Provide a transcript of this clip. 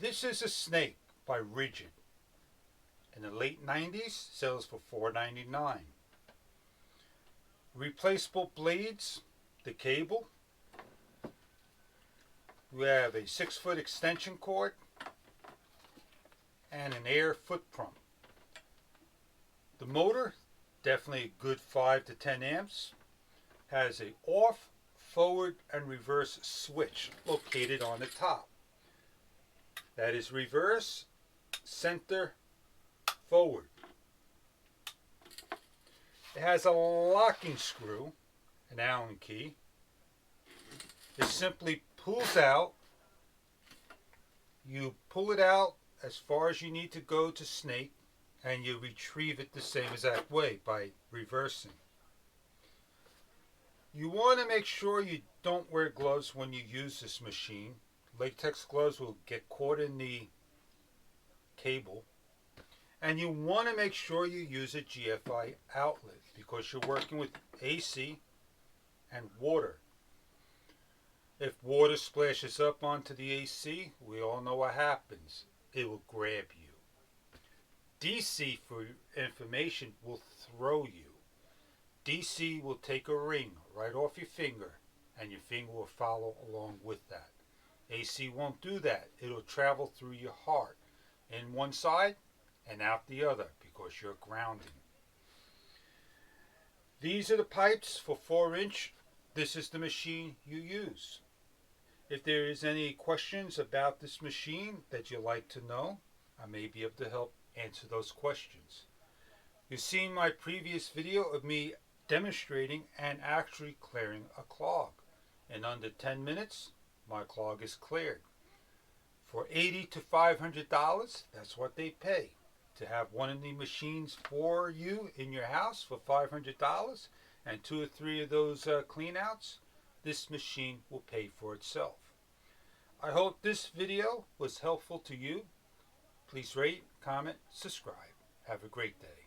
This is a snake by Rigid. In the late 90s, sells for $4.99. Replaceable blades, the cable. We have a 6-foot extension cord and an air foot pump. The motor, definitely a good 5 to 10 amps, has a off, forward, and reverse switch located on the top. That is reverse, center, forward. It has a locking screw, an Allen key. It simply pulls out. You pull it out as far as you need to go to snake, and you retrieve it the same exact way by reversing. You want to make sure you don't wear gloves when you use this machine. Latex gloves will get caught in the cable. And you want to make sure you use a GFI outlet because you're working with AC and water. If water splashes up onto the AC, we all know what happens. It will grab you. DC, for information, will throw you. DC will take a ring right off your finger, and your finger will follow along with that. AC won't do that. It'll travel through your heart in one side and out the other because you're grounding. These are the pipes for 4-inch. This is the machine you use. If there is any questions about this machine that you'd like to know, I may be able to help answer those questions. You've seen my previous video of me demonstrating and actually clearing a clog. In under 10 minutes, my clog is cleared. For $80 to $500, that's what they pay. To have one of the machines for you in your house for $500 and 2 or 3 of those clean outs, this machine will pay for itself. I hope this video was helpful to you. Please rate, comment, subscribe. Have a great day.